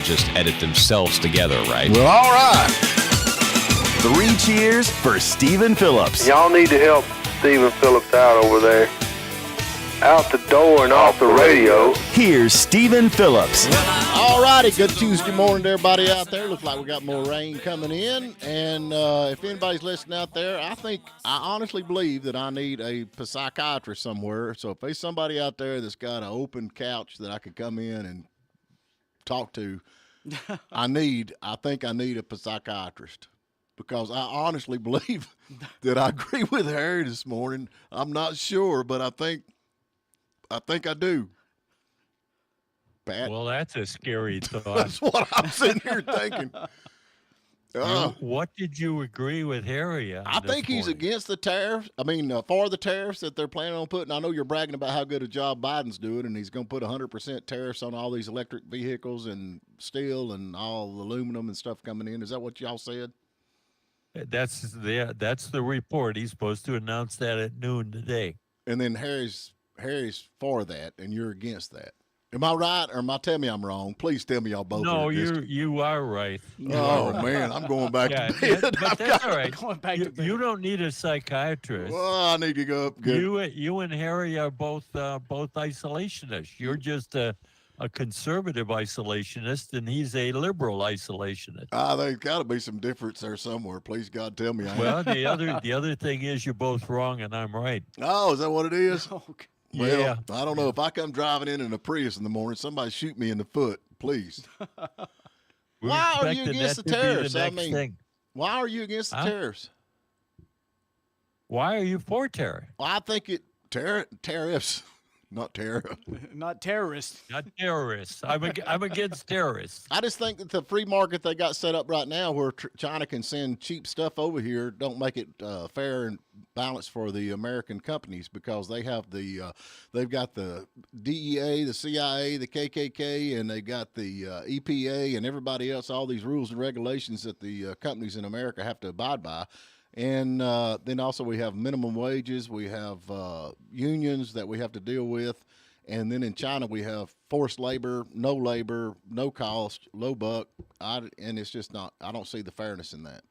just edit themselves together, right? Well, all right. 3 cheers for Stephen Phillips. Y'all need to help Stephen Phillips out over there. Out the door and off the radio. Here's Stephen Phillips. All righty. Good Tuesday morning to everybody out there. Looks like we got more rain coming in. And if anybody's listening out there, I honestly believe that I need a psychiatrist somewhere. So if there's somebody out there that's got an open couch that I could come in and talk to, I think I need a psychiatrist. Because I honestly believe that I agree with Harry this morning. I'm not sure, but I think I do. Pat? Well, that's a scary thought. That's what I'm sitting here thinking. What did you agree with Harry on I think he's morning? against the tariffs. I mean, for the tariffs that they're planning on putting. I know you're bragging about how good a job Biden's doing, and he's going to put 100% tariffs on all these electric vehicles and steel and all the aluminum and stuff coming in. Is that what y'all said? That's the report. He's supposed to announce that at noon today. And then Harry's for that, and you're against that. Am I right, or tell me I'm wrong? Please tell me y'all both. No, are against it. you are right. Oh man, I'm going back to bed. But that's all right. You don't need a psychiatrist. Well, I need to go up. Good. You and Harry are both isolationists. You're just a conservative isolationist, and he's a liberal isolationist. There's got to be some difference there somewhere. Please, God, tell me. Well, the other thing is you're both wrong, and I'm right. Oh, is that what it is? Okay. Well, yeah. I don't know. If I come driving in a Prius in the morning, somebody shoot me in the foot, please. Why are you against the tariffs? Why are you against the tariffs? Why are you for tariff? Well, I think tariffs. Not terror. Not terrorists. Not terrorists. I'm against terrorists. I just think that the free market they got set up right now where China can send cheap stuff over here don't make it fair and balanced for the American companies because they have they've got the DEA, the CIA, the KKK, and they got the EPA and everybody else, all these rules and regulations that the companies in America have to abide by. And then also we have minimum wages, we have unions that we have to deal with, and then in China we have forced labor, no cost, low buck, and it's just not. I don't see the fairness in that.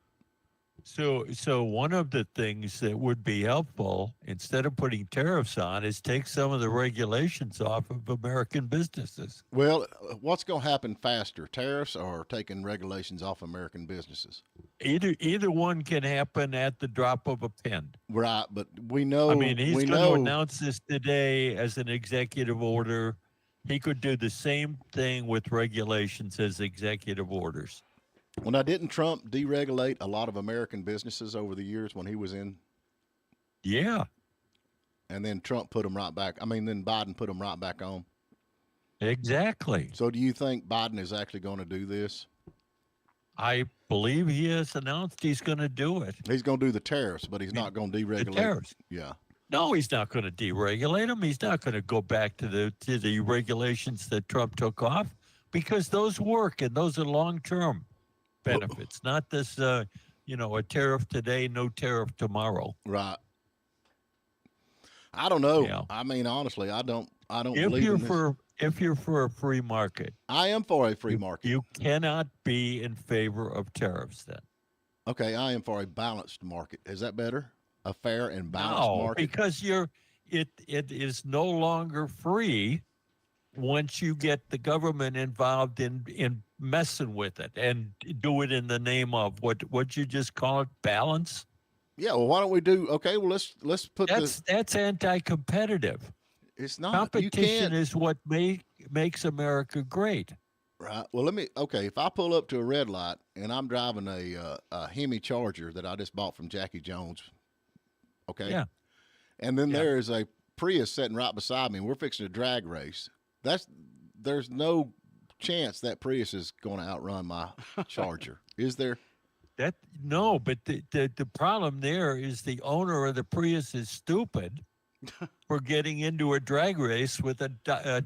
So one of the things that would be helpful, instead of putting tariffs on, is take some of the regulations off of American businesses. Well, what's going to happen faster, tariffs or taking regulations off American businesses? Either one can happen at the drop of a pen. Right, but we know. I mean, he's going to announce this today as an executive order. He could do the same thing with regulations as executive orders. Well, now, didn't Trump deregulate a lot of American businesses over the years when he was in? Yeah. And then Trump put them right back. I mean, then Biden put them right back on. Exactly. So do you think Biden is actually going to do this? I believe he has announced he's going to do it. He's going to do the tariffs, but he's not going to deregulate. The tariffs. Yeah. No, he's not going to deregulate them. He's not going to go back to the regulations that Trump took off because those work and those are long-term benefits, not this, a tariff today, no tariff tomorrow. Right. I don't know. Yeah. I mean, honestly, I don't If believe you're in this. if you're for a free market, I am for a free market. You cannot be in favor of tariffs then. Okay, I am for a balanced market. Is that better? A fair and balanced No, market? because it is no longer free once you get the government involved in messing with it and do it in the name of what you just call it, balance. Yeah, well, why don't we do? Okay, well, let's put That's anti-competitive. It's not. Competition is what makes America great. Right. Well, if I pull up to a red light and I'm driving a Hemi Charger that I just bought from Jackie Jones, okay? Yeah. And then there is a Prius sitting right beside me and we're fixing a drag race. There's no chance that Prius is going to outrun my Charger, is there? No, but the problem there is the owner of the Prius is stupid for getting into a drag race with a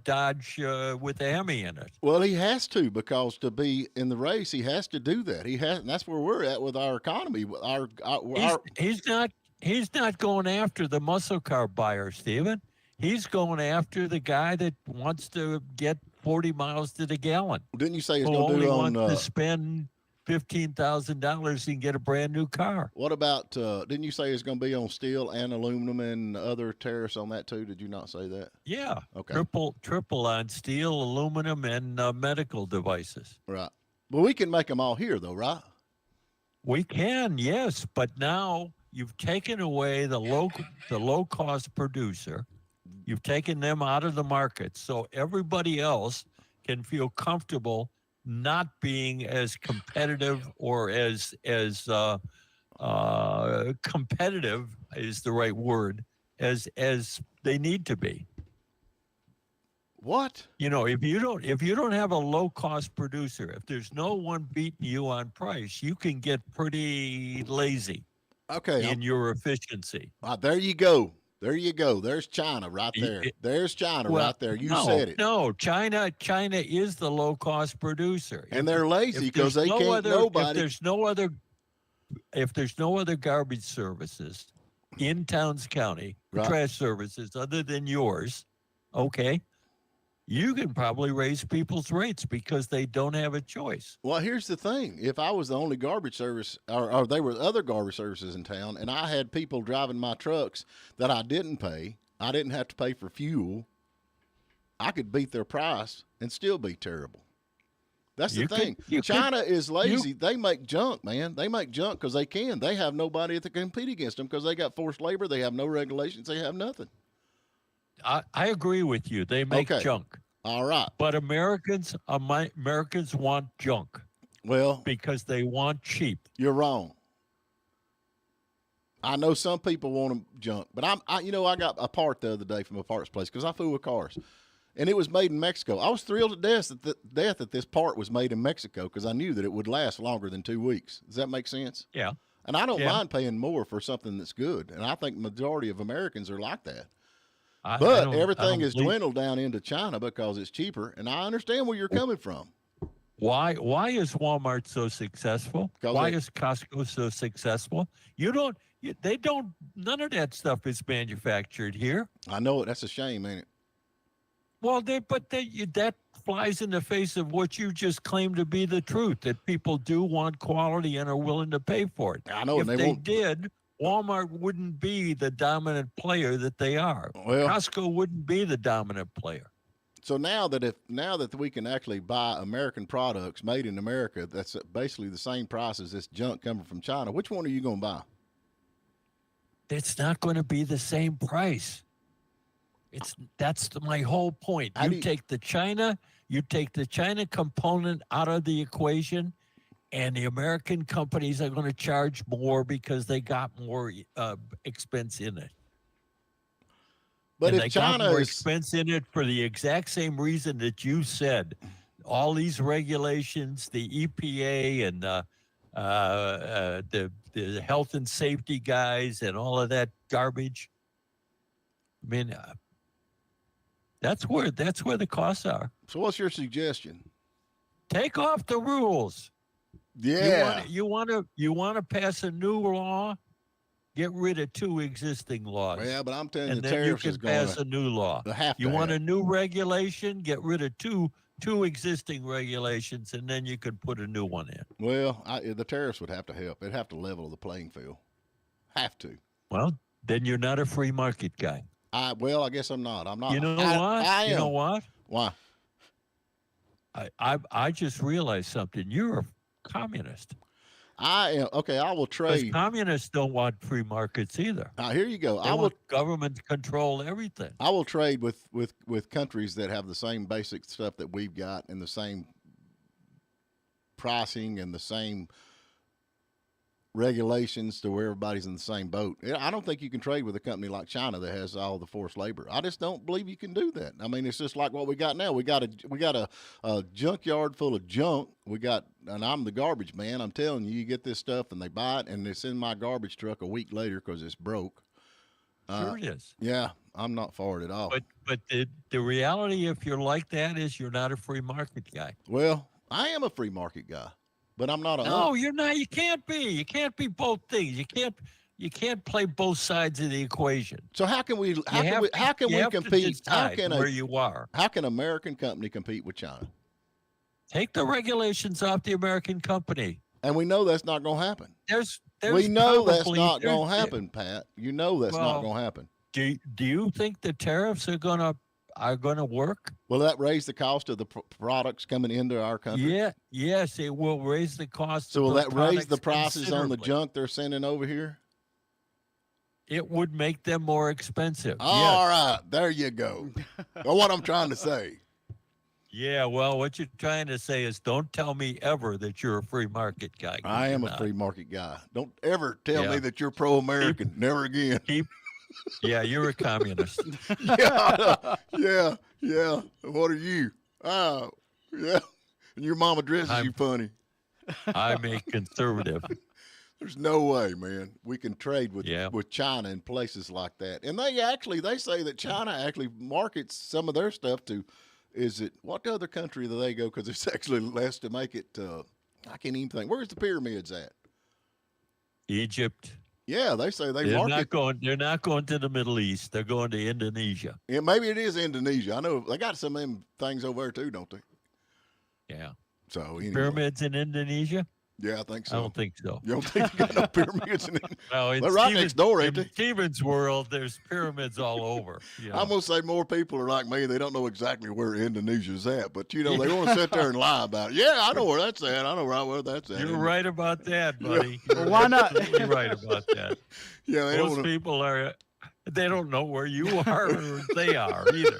Dodge with a Hemi in it. Well, he has to, because to be in the race, he has to do that. And that's where we're at with our economy. He's not going after the muscle car buyer, Stephen. He's going after the guy that wants to get 40 miles to the gallon. Didn't you say it's Who going to only do want on? to spend $15,000 and get a brand new car? What about? Didn't you say it's going to be on steel and aluminum and other tariffs on that too? Did you not say that? Yeah. Okay. Triple on steel, aluminum, and medical devices. Right. But we can make them all here, though, right? We can, yes, but now you've taken away the low cost producer. You've taken them out of the market, so everybody else can feel comfortable not being as competitive or as competitive is the right word as they need to be. What? You know, if you don't have a low cost producer, if there's no one beating you on price, you can get pretty lazy in your efficiency. There you go. There you go. There's China right there. There's China right there. You said it. No, China is the low cost producer. And they're lazy because they can't nobody. If there's no other garbage services in Towns County, Right. trash services other than yours, okay, you can probably raise people's rates because they don't have a choice. Well, here's the thing. If I was the only garbage service or they were other garbage services in town and I had people driving my trucks that I didn't pay, I didn't have to pay for fuel, I could beat their price and still be terrible. That's the thing. China is lazy. They make junk, man. They make junk because they can. They have nobody to compete against them because they got forced labor. They have no regulations. They have nothing. I agree with you. They make junk. All right. But Americans want junk. Well, because they want cheap. You're wrong. I know some people want them junk, but I got a part the other day from a parts place because I fool with cars, and it was made in Mexico. I was thrilled to death that this part was made in Mexico because I knew that it would last longer than 2 weeks. Does that make sense? Yeah. And I don't mind paying more for something that's good, and I think the majority of Americans are like that. But everything is dwindled down into China because it's cheaper, and I understand where you're coming from. Why is Walmart so successful? Why is Costco so successful? None of that stuff is manufactured here. I know it. That's a shame, ain't it? Well, that flies in the face of what you just claimed to be the truth, that people do want quality and are willing to pay for it. I know. If they did, Walmart wouldn't be the dominant player that they are. Well, Costco wouldn't be the dominant player. So now that we can actually buy American products made in America, that's basically the same price as this junk coming from China. Which one are you going to buy? It's not going to be the same price. That's my whole point. You take the China component out of the equation, and the American companies are going to charge more because they got more expense in it. But and if China got more is expense in it for the exact same reason that you said, all these regulations, the EPA and the health and safety guys and all of that garbage. I mean, that's where the costs are. So what's your suggestion? Take off the rules. Yeah. You want to pass a new law? Get rid of 2 existing laws. Yeah, but I'm telling you, and the then you tariffs can pass a new law. You want a new regulation? Get rid of two existing regulations, and then you could put a new one in. Well, the tariffs would have to help. It'd have to level the playing field. Have to. Well, then you're not a free market guy. I guess I'm not. I'm not. You know what? I am. You know what? Why? I just realized something. You're a communist. I am. Okay, I will trade. Communists don't want free markets either. Here you go. They want government to control everything. I will trade with countries that have the same basic stuff that we've got and the same pricing and the same regulations to where everybody's in the same boat. I don't think you can trade with a company like China that has all the forced labor. I just don't believe you can do that. I mean, it's just like what we got now. We got a junkyard full of junk. And I'm the garbage man. I'm telling you, you get this stuff and they buy it and it's in my garbage truck a week later because it's broke. Sure it is. Yeah, I'm not for it at all. But the reality, if you're like that, is you're not a free market guy. Well, I am a free market guy. But I'm not a. No, you're not. You can't be. You can't be both things. You can't play both sides of the equation. So how can we compete? How can where you are? How can an American company compete with China? Take the regulations off the American company. And we know that's not going to happen. We know that's not going to happen, Pat. You know that's not going to happen. Do you think the tariffs are going to work? Will that raise the cost of the products coming into our country? Yes, it will raise the cost. So of will the that raise the products prices on the junk they're sending over here? It would make them more expensive. All right, there you go. That's what I'm trying to say. Yeah, well, what you're trying to say is don't tell me ever that you're a free market guy. I am a free market guy. Don't ever tell me that you're pro-American. Never again. Yeah, you're a communist. Yeah. What are you? Yeah. And your mama dresses you funny. I'm a conservative. There's no way, man. We can trade with China in places like that. And they say that China actually markets some of their stuff to, what other country do they go? Because it's actually less to make it, I can't even think. Where's the pyramids at? Egypt. Yeah, they say they're not going to the Middle East. They're going to Indonesia. Yeah, maybe it is Indonesia. I know they got some of them things over there too, don't they? Yeah. So anyway. Pyramids in Indonesia? Yeah, I think so. I don't think so. You don't think you got no pyramids in it? Well, they're right next door, ain't they? In Steven's world, there's pyramids all over. I'm going to say more people are like me. They don't know exactly where Indonesia's at, but, they want to sit there and lie about it. Yeah, I know where that's at. I know right where that's at. You're right about that, buddy. Well, why not? You're right about that. Yeah, Most people they don't know where you are or they are either.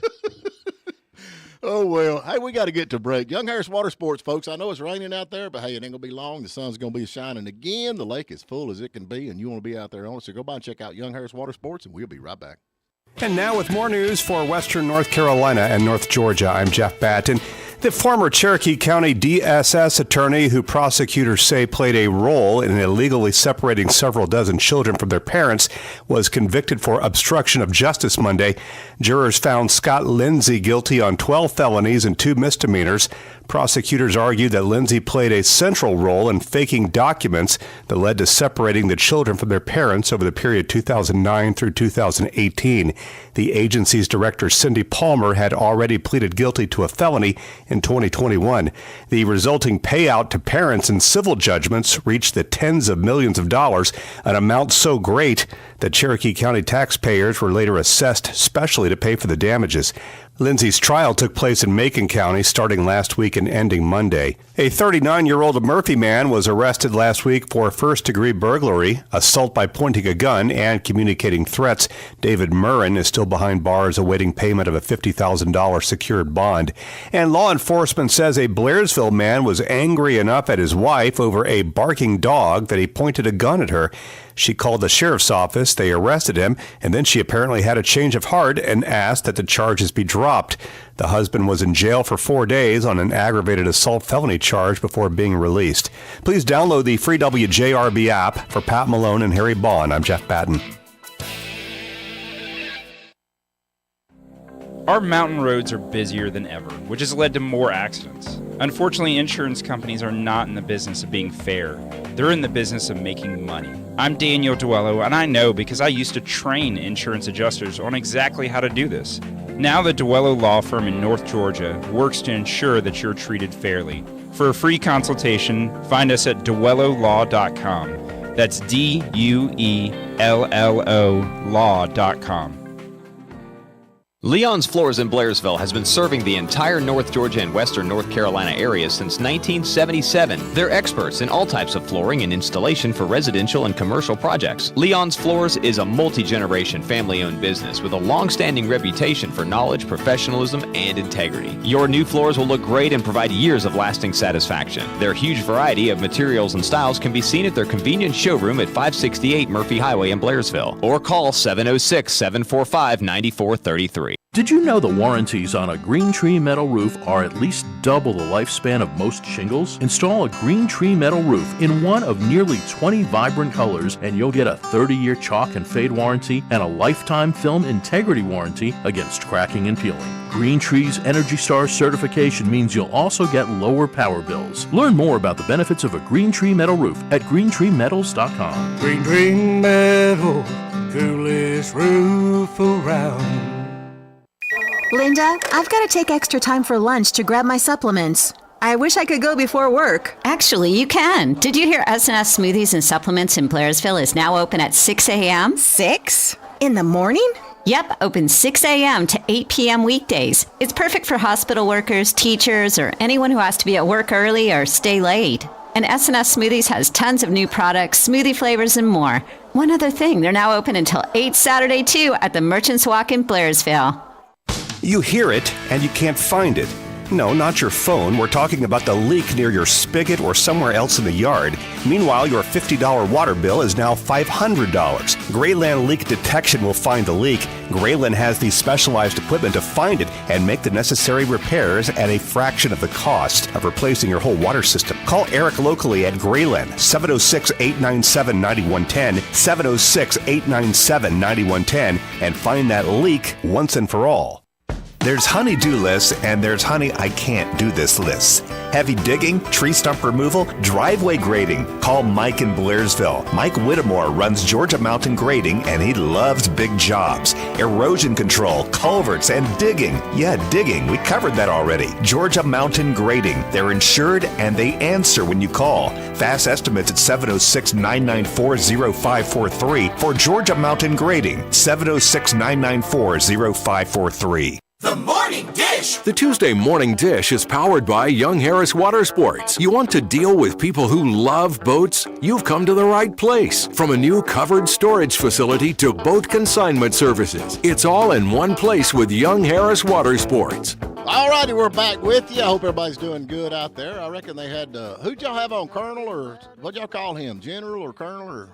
Oh, well, hey, we got to get to break. Young Harris Water Sports, folks. I know it's raining out there, but, hey, it ain't going to be long. The sun's going to be shining again. The lake is full as it can be, and you want to be out there on it. So go by and check out Young Harris Water Sports, and we'll be right back. And now with more news for Western North Carolina and North Georgia, I'm Jeff Batten. The former Cherokee County DSS attorney who prosecutors say played a role in illegally separating several dozen children from their parents was convicted for obstruction of justice Monday. Jurors found Scott Lindsay guilty on 12 felonies and 2 misdemeanors. Prosecutors argued that Lindsay played a central role in faking documents that led to separating the children from their parents over the period 2009 through 2018. The agency's director, Cindy Palmer, had already pleaded guilty to a felony in 2021. The resulting payout to parents in civil judgments reached the tens of millions of dollars, an amount so great that Cherokee County taxpayers were later assessed specially to pay for the damages. Lindsay's trial took place in Macon County starting last week and ending Monday. A 39-year-old Murphy man was arrested last week for first-degree burglary, assault by pointing a gun, and communicating threats. David Murrin is still behind bars awaiting payment of a $50,000 secured bond. And law enforcement says a Blairsville man was angry enough at his wife over a barking dog that he pointed a gun at her. She called the sheriff's office, they arrested him, and then she apparently had a change of heart and asked that the charges be dropped. The husband was in jail for 4 days on an aggravated assault felony charge before being released. Please download the free WJRB app. For Pat Malone and Harry Bond, I'm Jeff Batten. Our mountain roads are busier than ever, which has led to more accidents. Unfortunately, insurance companies are not in the business of being fair. They're in the business of making money. I'm Daniel Duello, and I know because I used to train insurance adjusters on exactly how to do this. Now the Duello Law Firm in North Georgia works to ensure that you're treated fairly. For a free consultation, find us at duellolaw.com. That's DUELLO law.com. Leon's Floors in Blairsville has been serving the entire North Georgia and Western North Carolina area since 1977. They're experts in all types of flooring and installation for residential and commercial projects. Leon's Floors is a multi-generation family-owned business with a long-standing reputation for knowledge, professionalism, and integrity. Your new floors will look great and provide years of lasting satisfaction. Their huge variety of materials and styles can be seen at their convenient showroom at 568 Murphy Highway in Blairsville, or call 706-745-9433. Did you know the warranties on a Green Tree metal roof are at least double the lifespan of most shingles? Install a Green Tree metal roof in one of nearly 20 vibrant colors and you'll get a 30-year chalk and fade warranty and a lifetime film integrity warranty against cracking and peeling. Green Tree's Energy Star certification means you'll also get lower power bills. Learn more about the benefits of a Green Tree metal roof at greentreemetals.com. Green Tree Metal, coolest roof around. Linda, I've got to take extra time for lunch to grab my supplements. I wish I could go before work. Actually, you can. Did you hear S&S Smoothies and Supplements in Blairsville is now open at 6 a.m.? 6? In the morning? Yep, open 6 a.m. to 8 p.m. weekdays. It's perfect for hospital workers, teachers, or anyone who has to be at work early or stay late. And S&S Smoothies has tons of new products, smoothie flavors, and more. One other thing, they're now open until 8 Saturday, too, at the Merchants Walk in Blairsville. You hear it, and you can't find it. No, not your phone. We're talking about the leak near your spigot or somewhere else in the yard. Meanwhile, your $50 water bill is now $500. Grayland Leak Detection will find the leak. Grayland has the specialized equipment to find it and make the necessary repairs at a fraction of the cost of replacing your whole water system. Call Eric locally at Grayland, 706-897-9110, 706-897-9110, and find that leak once and for all. There's honey-do lists, and there's honey I can't do this lists. Heavy digging, tree stump removal, driveway grading. Call Mike in Blairsville. Mike Whittemore runs Georgia Mountain Grading, and he loves big jobs. Erosion control, culverts, and digging. Yeah, digging. We covered that already. Georgia Mountain Grading. They're insured, and they answer when you call. Fast estimates at 706-994-0543 for Georgia Mountain Grading. 706-994-0543. The Morning Dish! The Tuesday Morning Dish is powered by Young Harris Water Sports. You want to deal with people who love boats? You've come to the right place. From a new covered storage facility to boat consignment services, it's all in one place with Young Harris Water Sports. All righty, we're back with you. I hope everybody's doing good out there. I reckon they had, who'd y'all have on, Colonel, or what'd y'all call him, General or Colonel? Or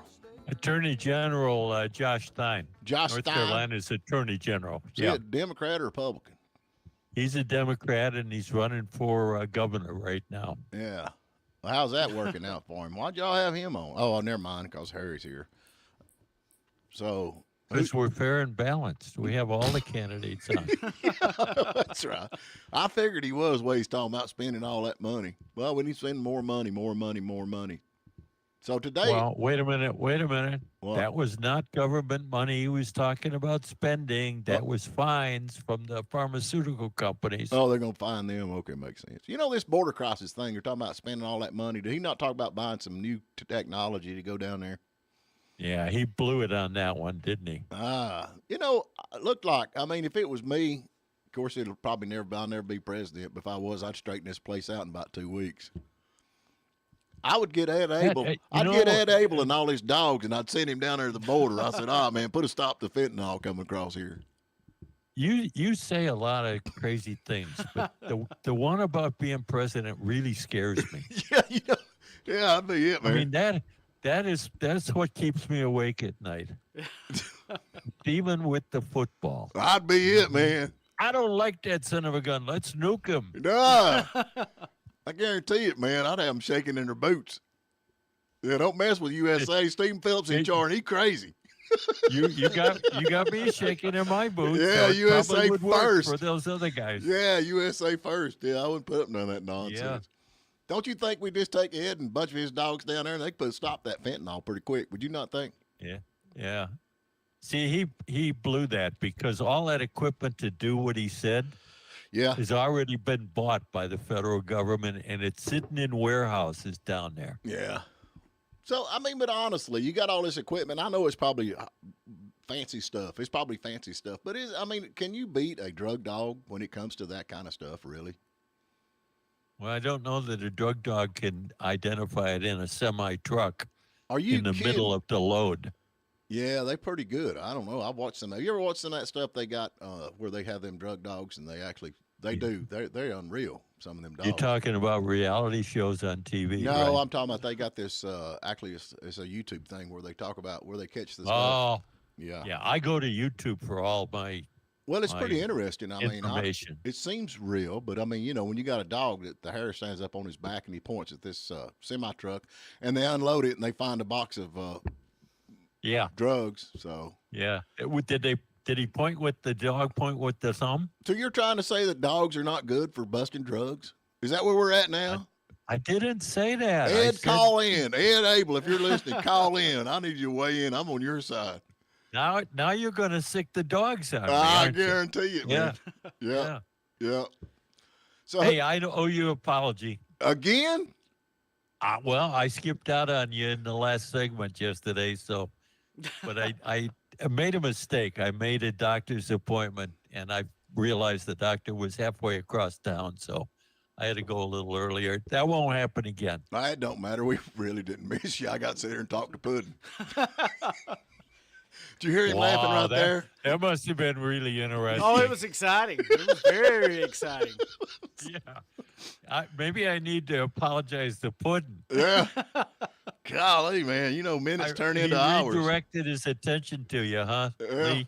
Attorney General Josh Stein. Josh North Stein? Carolina's Attorney General. Is he a Democrat or Republican? He's a Democrat, and he's running for governor right now. Yeah. Well, how's that working out for him? Why'd y'all have him on? Oh, never mind, because Harry's here. So. Because we're fair and balanced. We have all the candidates on. Yeah, that's right. I figured he was what he's talking about, spending all that money. Well, we need to spend more money. So today. Well, wait a minute. What? That was not government money he was talking about spending. That was fines from the pharmaceutical companies. Oh, they're going to fine them. Okay, makes sense. You know, this border crisis thing, you're talking about spending all that money. Did he not talk about buying some new technology to go down there? Yeah, he blew it on that one, didn't he? You know, it looked like, I mean, if it was me, of course, I'll never be president, but if I was, I'd straighten this place out in about 2 weeks. I would get Ed Abel. I'd get Ed Abel and all his dogs, and I'd send him down there to the border. I said, man, put a stop to fentanyl coming across here. You say a lot of crazy things, but the one about being president really scares me. Yeah, that'd be it, man. I mean, that's what keeps me awake at night. Even with the football. I'd be it, man. I don't like that son of a gun. Let's nuke him. Nah. I guarantee it, man. I'd have them shaking in their boots. Yeah, don't mess with USA. Stephen Phillips in charge. He crazy. You got me shaking in my boots. Yeah, so USA first for those other guys. Yeah, USA first. Yeah, I wouldn't put up none of that nonsense. Yeah. Don't you think we just take Ed and a bunch of his dogs down there and they could stop that fentanyl pretty quick? Would you not think? Yeah. See, he blew that because all that equipment to do what he said. Yeah. Has already been bought by the federal government, and it's sitting in warehouses down there. Yeah. So, I mean, but honestly, you got all this equipment. I know it's probably fancy stuff. But can you beat a drug dog when it comes to that kind of stuff, really? Well, I don't know that a drug dog can identify it in a semi-truck in the middle of the load. Yeah, they're pretty good. I don't know. I've watched some. Have you ever watched some of that stuff they got where they have them drug dogs and they're unreal, some of them dogs. You're talking about reality shows on TV, No, right? I'm talking about they got this, actually it's a YouTube thing where they talk about where they catch this stuff. Oh, Yeah. Yeah, I go to YouTube for all my Well, it's pretty interesting. I mean, information. it seems real, but I mean, you know, when you got a dog that the hair stands up on his back and he points at this semi truck, and they unload it and they find a box of drugs. So Did he point with the dog? Point with the thumb? So you're trying to say that dogs are not good for busting drugs? Is that where we're at now? I didn't say that. Ed, call in. Ed Abel, if you're listening, call in. I need you to weigh in. I'm on your side. Now you're going to sick the dogs out. I guarantee it, man. Yeah. So hey, I owe you an apology. Again? Well, I skipped out on you in the last segment yesterday, but I made a mistake. I made a doctor's appointment, and I realized the doctor was halfway across town, so I had to go a little earlier. That won't happen again. It don't matter. We really didn't miss you. I got to sit here and talk to Puddin'. Did you hear him laughing right there? That must have been really interesting. Oh, it was exciting. It was very exciting. Yeah. Maybe I need to apologize to Puddin'. Yeah. Golly, man. You know, minutes turn into hours. He redirected his attention to you, huh? Yeah.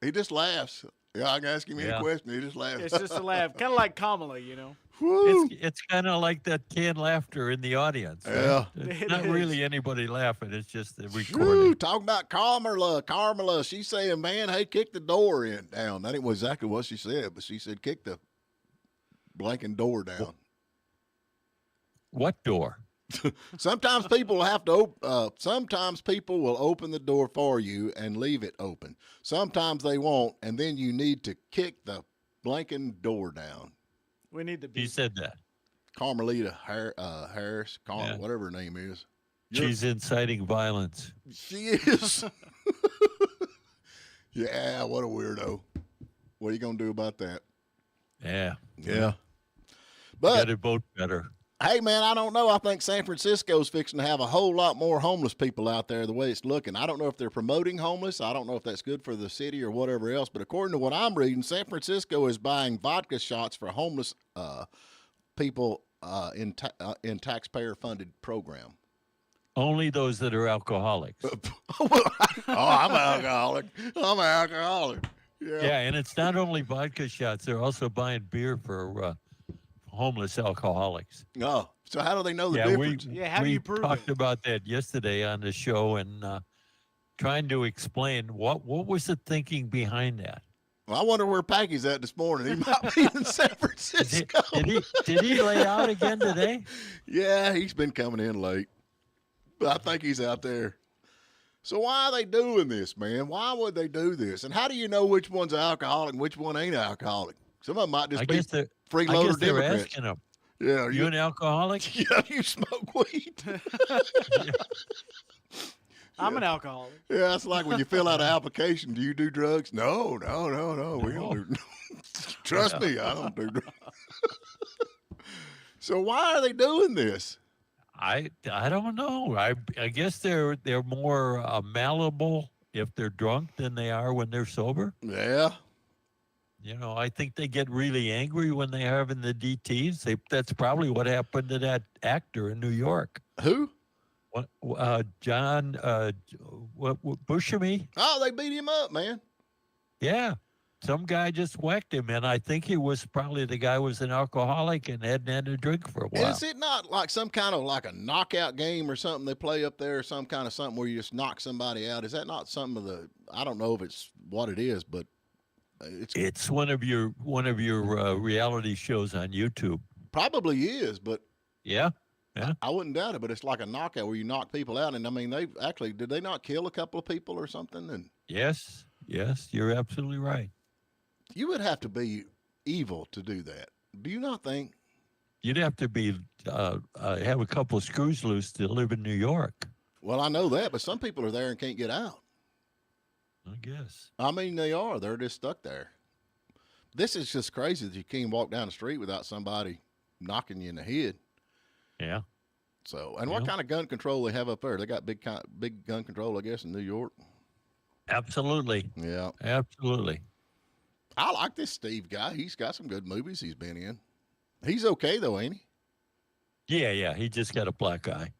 He just laughs. Yeah, I can ask him any question. He just laughs. It's just a laugh. Kind of like Kamala, you know. It's kind of like that canned laughter in the audience. Yeah. Right? It's not really anybody laughing. It's just the recording. Talking about Carmela. She's saying, man, hey, kick the door down. That ain't exactly what she said, but she said kick the blanking door down. What door? Sometimes people have to. Sometimes people will open the door for you and leave it open. Sometimes they won't, and then you need to kick the blanking door down. We need to be. He said that. Carmelita Harris, whatever her name is. She's inciting violence. She is. Yeah, what a weirdo. What are you gonna do about that? Yeah. But got to vote better. Hey, man, I don't know. I think San Francisco's fixing to have a whole lot more homeless people out there the way it's looking. I don't know if they're promoting homeless. I don't know if that's good for the city or whatever else. But according to what I'm reading, San Francisco is buying vodka shots for homeless people in taxpayer-funded program. Only those that are alcoholics. I'm an alcoholic. Yeah, and it's not only vodka shots. They're also buying beer for homeless alcoholics. Oh, so how do they know the difference? How do you prove it? We talked about that yesterday on the show and trying to explain what was the thinking behind that. Well, I wonder where Packy's at this morning. He might be in San Francisco. Did he lay out again today? Yeah, he's been coming in late. But I think he's out there. So why are they doing this, man? Why would they do this? And how do you know which one's an alcoholic and which one ain't an alcoholic? Some of them might just be freeloader Democrats. Asking them. Yeah, are you an alcoholic? Yeah, you smoke weed. I'm an alcoholic. Yeah, it's like when you fill out an application. Do you do drugs? No. We don't do. Trust me, I don't do drugs. So why are they doing this? I don't know. I guess they're more malleable if they're drunk than they are when they're sober. Yeah. You know, I think they get really angry when they're having the DTs. That's probably what happened to that actor in New York. Who? John Buscemi. Oh, they beat him up, man. Yeah. Some guy just whacked him, and I think he was probably the guy was an alcoholic and hadn't had a drink for a while. Is it not like some kind of like a knockout game or something they play up there, or some kind of something where you just knock somebody out? Is that not some of the? I don't know if it's what it is, but it's one of your reality shows on YouTube. Probably is, but yeah. I wouldn't doubt it. But it's like a knockout where you knock people out, and I mean, did they not kill a couple of people or something? And yes, you're absolutely right. You would have to be evil to do that. Do you not think? You'd have to be have a couple of screws loose to live in New York. Well, I know that, but some people are there and can't get out. I guess. I mean, they are. They're just stuck there. This is just crazy that you can't walk down the street without somebody knocking you in the head. Yeah. So, and what kind of gun control they have up there? They got big gun control, I guess, in New York. Absolutely. Yeah. Absolutely. I like this Steve guy. He's got some good movies he's been in. He's okay, though, ain't he? Yeah. He just got a black eye.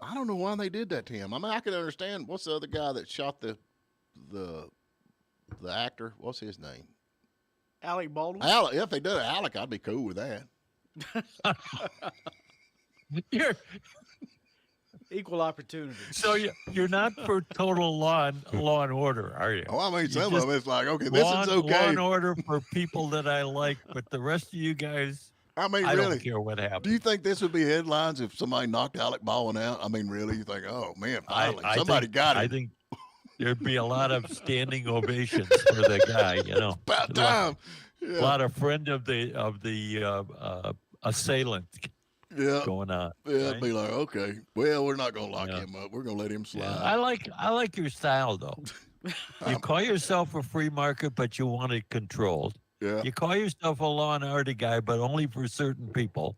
I don't know why they did that to him. I mean, I can understand. What's the other guy that shot the actor? What's his name? Alec Baldwin. Alec, if they did Alec, I'd be cool with that. You're Equal opportunity. so you're not for total law and order, are you? Oh, I mean, You some just of it's like, okay, this is okay. Law and order for people that I like, but the rest of you guys, I mean, I really, don't care what happens. do you think this would be headlines if somebody knocked Alec Baldwin out? I mean, really, you think, oh man, finally somebody got it. I think there'd be a lot of standing ovations for the guy. About time. A lot of friend of the assailant. Yeah. Going on. Yeah, it'd be like, okay, well, we're not gonna lock him up. We're gonna let him slide. Yeah, I like your style though. You call yourself a free market, but you want it controlled. Yeah. You call yourself a law and order guy, but only for certain people.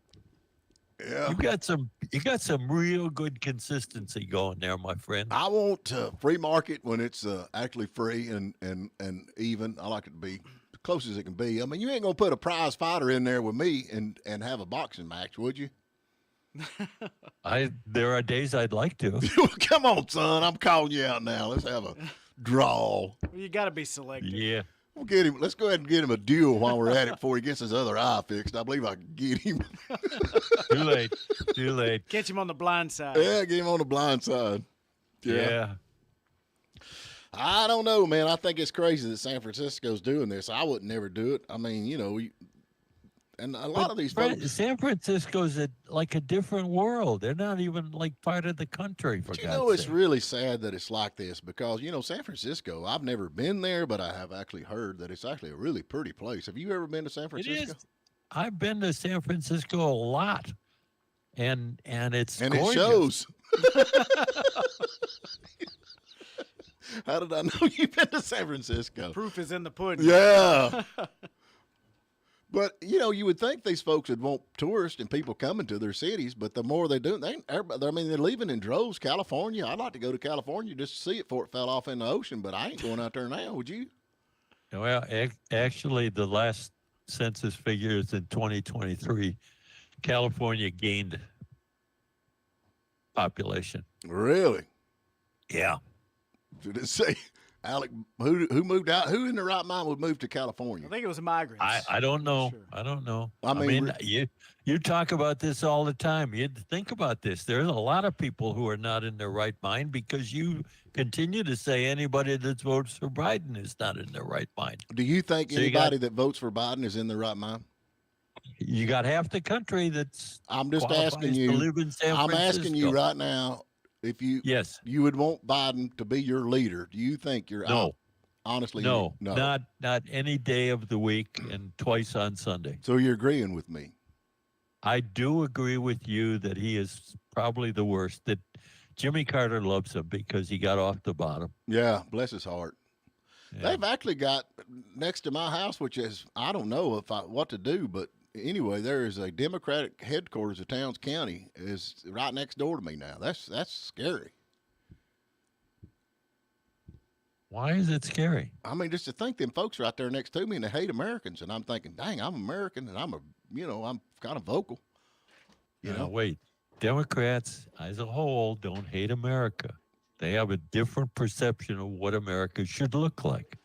Yeah. You got some real good consistency going there, my friend. I want free market when it's actually free and even. I like it to be as close as it can be. I mean, you ain't gonna put a prize fighter in there with me and have a boxing match, would you? There are days I'd like to. Come on, son. I'm calling you out now. Let's have a draw. Well, you got to be selective. Yeah. We'll get him. Let's go ahead and get him a duel while we're at it before he gets his other eye fixed. I believe I can get him. Too late. Too late. Catch him on the blind side. Yeah, get him on the blind side. Yeah. I don't know, man. I think it's crazy that San Francisco's doing this. I would never do it. I mean, and a lot of these folks. San Francisco's like a different world. They're not even like part of the country, for God's sake. It's really sad that it's like this because, San Francisco, I've never been there, but I have actually heard that it's actually a really pretty place. Have you ever been to San Francisco? It is. I've been to San Francisco a lot, and it's and gorgeous. It shows. How did I know you've been to San Francisco? Proof is in the pudding. Yeah. But, you would think these folks would want tourists and people coming to their cities, but the more they do, they're leaving in droves. California, I'd like to go to California just to see it before it fell off in the ocean, but I ain't going out there now, would you? Well, actually, the last census figures in 2023, California gained population. Really? Yeah. Did it say, Alec, who moved out? Who in their right mind would move to California? I think it was migrants. I don't know. Sure. I don't know. I mean you talk about this all the time. You think about this. There's a lot of people who are not in their right mind because you continue to say anybody that votes for Biden is not in their right mind. Do you think anybody that votes for Biden is in their right mind? You got half the country that's. I'm just asking you. To live in San I'm Francisco. asking you right now. If you would want Biden to be your leader, do you think you're out? Honestly, no, not any day of the week and twice on Sunday. So you're agreeing with me? I do agree with you that he is probably the worst. That Jimmy Carter loves him because he got off the bottom. Yeah, bless his heart. Yeah. They've actually got next to my house, which is I don't know what to do, but anyway, there is a Democratic headquarters of Towns County is right next door to me now. That's scary. Why is it scary? I mean, just to think them folks right there next to me and they hate Americans, and I'm thinking, dang, I'm American and I'm kind of vocal. Wait, Democrats as a whole don't hate America. They have a different perception of what America should look like.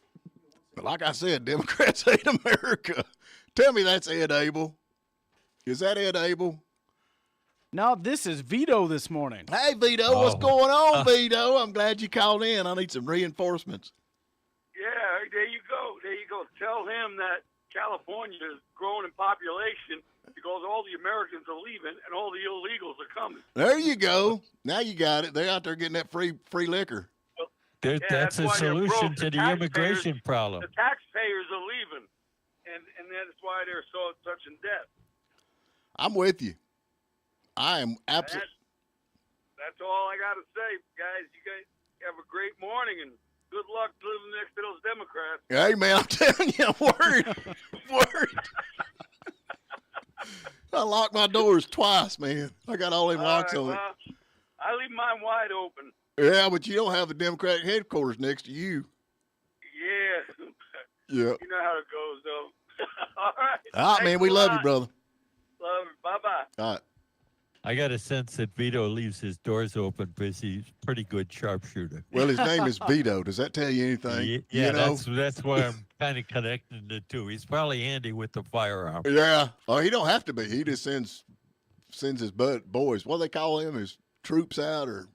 But like I said, Democrats hate America. Tell me that's Ed Abel. Is that Ed Abel? No, this is Vito this morning. Hey, Vito, what's going on, Vito? I'm glad you called in. I need some reinforcements. Yeah, there you go. There you go. Tell him that California is growing in population because all the Americans are leaving and all the illegals are coming. There you go. Now you got it. They're out there getting that free liquor. Well, that's a solution to the immigration problem. The taxpayers are leaving, and that's why they're such in debt. I'm with you. I am absolutely. That's all I got to say, guys. You guys have a great morning and good luck living next to those Democrats. Hey, man, I'm telling you, word. I locked my doors twice, man. I got all them locks on it. I leave mine wide open. Yeah, but you don't have the Democratic headquarters next to you. Yeah. Yeah. You know how it goes, though. All right. All right, man. We love you, brother. Love you. Bye-bye. All right. I got a sense that Vito leaves his doors open because he's a pretty good sharpshooter. Well, his name is Vito. Does that tell you anything? Yeah, you know? that's why kind of connecting the two. He's probably handy with the firearm. Yeah. Oh, he don't have to be. He just sends his boys. What do they call him? His troops out, or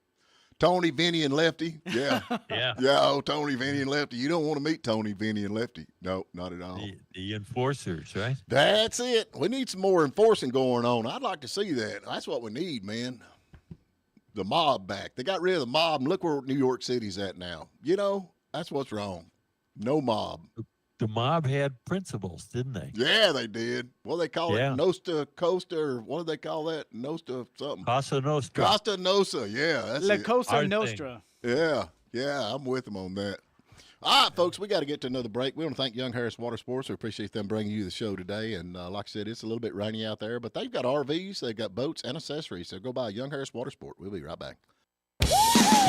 Tony, Vinny, and Lefty. Yeah. Yeah. Yeah. Oh, Tony, Vinny, and Lefty. You don't want to meet Tony, Vinny, and Lefty. No, not at all. The enforcers, right? That's it. We need some more enforcing going on. I'd like to see that. That's what we need, man. The mob back. They got rid of the mob, and look where New York City's at now. You know, that's what's wrong. No mob. The mob had principles, didn't they? Yeah, they did. What do they call Yeah. it? Nostra Costa, or what do they call that? Nostra something. Cosa Nostra. Costa Nostra. Yeah, that's La it. Cosa Nostra. Yeah, I'm with them on that. All right, folks, we got to get to another break. We want to thank Young Harris Water Sports. We appreciate them bringing you the show today. And like I said, it's a little bit rainy out there, but they've got RVs, they've got boats and accessories. So go by Young Harris Water Sport. We'll be right back.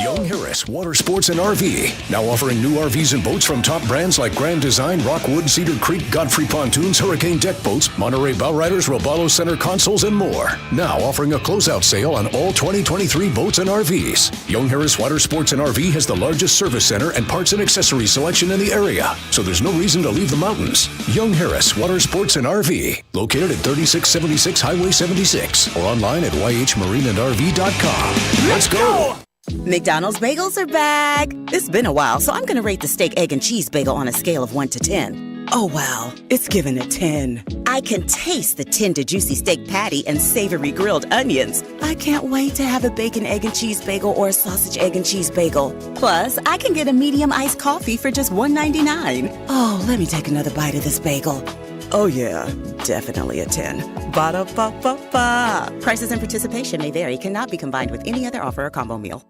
Young Harris Water Sports and RV, now offering new RVs and boats from top brands like Grand Design, Rockwood, Cedar Creek, Godfrey Pontoons, Hurricane Deck Boats, Monterey Bowriders, Robalo Center Consoles, and more. Now offering a closeout sale on all 2023 boats and RVs. Young Harris Water Sports and RV has the largest service center and parts and accessories selection in the area, so there's no reason to leave the mountains. Young Harris Water Sports and RV, located at 3676 Highway 76, or online at yhmarineandrv.com. Let's go! McDonald's bagels are back. It's been a while, so I'm going to rate the steak, egg, and cheese bagel on a scale of 1 to 10. Oh, wow. It's given a 10. I can taste the tender, juicy steak patty and savory grilled onions. I can't wait to have a bacon, egg, and cheese bagel or a sausage, egg, and cheese bagel. Plus, I can get a medium iced coffee for just $1.99. Oh, let me take another bite of this bagel. Oh, yeah, definitely a 10. Ba-da-ba-ba-ba. Prices and participation may vary. Cannot be combined with any other offer or combo meal.